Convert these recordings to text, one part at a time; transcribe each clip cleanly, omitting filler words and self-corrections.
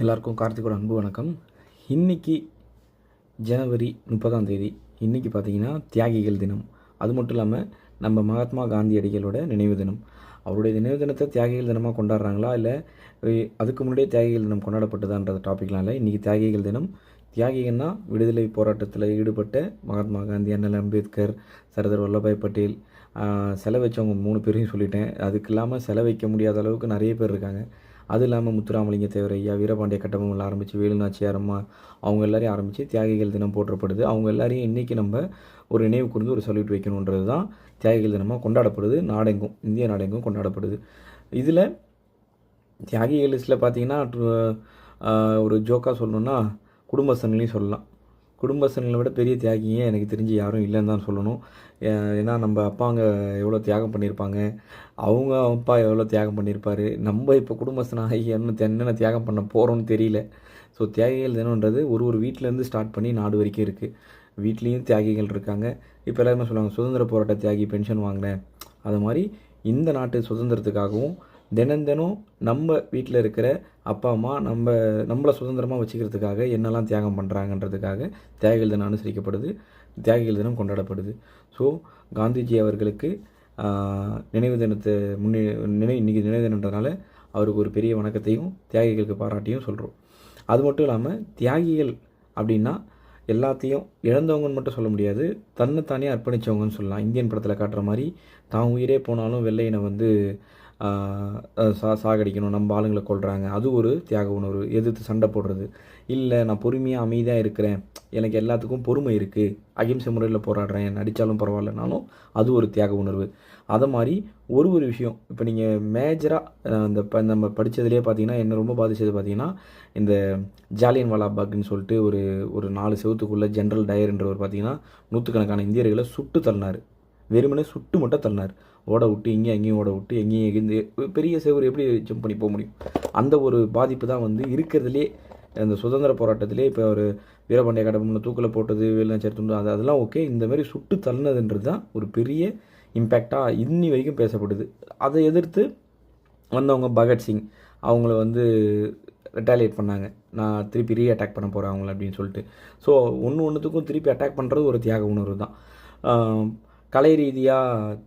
எல்லாருக்கும் கார்த்திகோட அன்பு வணக்கம். இன்றைக்கி ஜனவரி 30ஆம் தேதி. இன்றைக்கி பார்த்திங்கன்னா தியாகிகள் தினம். அது மட்டும் இல்லாமல் நம்ம மகாத்மா காந்தியடிகளோட நினைவு தினம். அவருடைய நினைவு தினத்தை தியாகிகள் தினமாக கொண்டாடுறாங்களா இல்லை அதுக்கு முன்னாடியே தியாகிகள் தினம் கொண்டாடப்பட்டதான்றது டாப்பிக்லாம் இல்லை. இன்றைக்கி தியாகிகள் தினம். தியாகிகள்னா விடுதலை போராட்டத்தில் ஈடுபட்ட மகாத்மா காந்தி, அண்ணல் அம்பேத்கர், சர்தார் வல்லபாய் பட்டேல், செலவு வச்சவங்க 3 பேரையும் சொல்லிட்டேன். அதுக்கு இல்லாமல் செலவு வைக்க முடியாத அளவுக்கு நிறைய பேர் இருக்காங்க. அது இல்லாமல் முத்துராமலிங்க தேவர் ஐயா, வீரபாண்டிய கட்டபொம்மன் ஆரம்பித்து வேலுநாச்சியார் அம்மா, அவங்க எல்லாரையும் ஆரம்பித்து தியாகிகள் தினம் போற்றப்படுது. அவங்க எல்லாரையும் இன்றைக்கி நம்ம ஒரு நினைவு கூர்ந்து ஒரு சல்யூட் வைக்கணுன்றது தான் தியாகிகள் தினமாக கொண்டாடப்படுது. நாடெங்கும், இந்திய நாடெங்கும் கொண்டாடப்படுது. இதில் தியாகிகள் லிஸ்ட்டில் பார்த்திங்கன்னா ஒரு ஜோக்காக சொல்லணுன்னா குடும்பஸ்தன்களையும் சொல்லலாம். குடும்பஸ்தன்களை விட பெரிய தியாகியே எனக்கு தெரிஞ்சு யாரும் இல்லைன்னு தான் சொல்லணும். ஏன்னா நம்ம அப்பாங்க எவ்வளோ தியாகம் பண்ணியிருப்பாங்க, அவங்க அப்பா எவ்வளோ தியாகம் பண்ணியிருப்பார். நம்ம இப்போ குடும்பஸ்தனாகி என்னென்ன தியாகம் பண்ண போகிறோன்னு தெரியல. ஸோ தியாகிகள் தினம்ன்றது ஒரு வீட்டிலேருந்து ஸ்டார்ட் பண்ணி நாடு வரைக்கும் இருக்குது. வீட்லேயும் தியாகிகள் இருக்காங்க. இப்போ எல்லாருமே சொல்லுவாங்க சுதந்திர போராட்ட தியாகி பென்ஷன் வாங்கினேன். அது மாதிரி இந்த நாட்டு சுதந்திரத்துக்காகவும் தினம் நம்ம வீட்டில் இருக்கிற அப்பா அம்மா நம்மளை சுதந்திரமாக வச்சுக்கிறதுக்காக என்னெல்லாம் தியாகம் பண்ணுறாங்கன்றதுக்காக தியாகிகள் தினம் அனுசரிக்கப்படுது, தியாகிகள் தினம் கொண்டாடப்படுது. ஸோ காந்திஜி அவர்களுக்கு நினைவு தினத்தை இன்றைக்கி நினைவு தினன்றதுனால அவருக்கு ஒரு பெரிய வணக்கத்தையும் தியாகிகளுக்கு பாராட்டியும் சொல்கிறோம். அது மட்டும் இல்லாமல் தியாகிகள் அப்படின்னா எல்லாத்தையும் இழந்தவங்கன்னு மட்டும் சொல்ல முடியாது, தன்னைத்தானே அர்ப்பணித்தவங்கன்னு சொல்லலாம். இந்தியன் படத்தில் காட்டுற மாதிரி தான் உயிரே போனாலும் வெள்ளையினை வந்து சாகடிக்கணும், நம்ம ஆளுங்களை கொள்கிறாங்க, அது ஒரு தியாக உணர்வு. எதிர்த்து சண்டை போடுறது இல்லை, நான் பொறுமையாக அமைதியாக இருக்கிறேன், எனக்கு எல்லாத்துக்கும் பொறுமை இருக்குது, அகிம்சை முறையில் போராடுறேன், நடித்தாலும் பரவாயில்லனாலும் அது ஒரு தியாக உணர்வு. அதை மாதிரி ஒரு விஷயம் இப்போ நீங்கள் மேஜராக நம்ம படித்ததுலேயே பார்த்தீங்கன்னா என்ன ரொம்ப பாதித்தது பார்த்தீங்கன்னா இந்த ஜாலியன் வாலாபாக்னு சொல்லிட்டு ஒரு 4 செவத்துக்குள்ளே ஜென்ரல் டயர்ன்றவர் பார்த்தீங்கன்னா நூற்றுக்கணக்கான இந்தியர்களை சுட்டு தள்ளினார். வெறுமனே சுட்டு மட்டும் தள்ளினார். ஓட விட்டு எங்கேயும் ஓட விட்டு எங்கேயும் எகிந்து பெரிய சேவர் எப்படி ஜம்ப் பண்ணி போக முடியும்? அந்த ஒரு பாதிப்பு தான் வந்து இருக்கிறதுலே அந்த சுதந்திர போராட்டத்திலே. இப்போ ஒரு வீரபாண்டிய கட்டபொம்மன் தூக்கில் போட்டது, வேலுநாச்சியார் துண்டு, அதெல்லாம் ஓகே. இந்த மாதிரி சுட்டு தள்ளினதுன்றது தான் ஒரு பெரிய இம்பேக்டாக இன்னி வரைக்கும் பேசப்படுது. அதை எதிர்த்து வந்தவங்க பகத்சிங் அவங்கள வந்து ரிட்டாலியேட் பண்ணாங்க, நான் திருப்பி அட்டாக் பண்ண போகிறேன் அவங்கள அப்படின்னு சொல்லிட்டு. ஸோ ஒன்றுத்துக்கும் திருப்பி அட்டாக் பண்ணுறது ஒரு தியாக உணர்வு தான். கலை ரீதியாக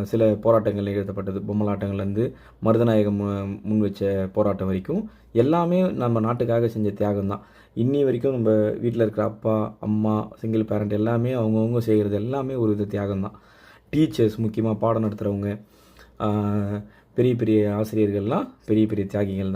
சில போராட்டங்கள் நிகழ்த்தப்பட்டது. பொம்மலாட்டங்கள்லேருந்து மருதநாயகம் முன் வச்ச போராட்டம் வரைக்கும் எல்லாமே நம்ம நாட்டுக்காக செஞ்ச தியாகம் தான். இன்னி வரைக்கும் நம்ம வீட்டில் இருக்கிற அப்பா அம்மா சிங்கிள் பேரண்ட் எல்லாமே அவங்கவுங்க செய்கிறது எல்லாமே ஒரு இது தியாகம் தான். டீச்சர்ஸ் முக்கியமாக பாடம் நடத்துகிறவங்க, பெரிய பெரிய ஆசிரியர்கள்லாம் பெரிய பெரிய தியாகிகள் தான்.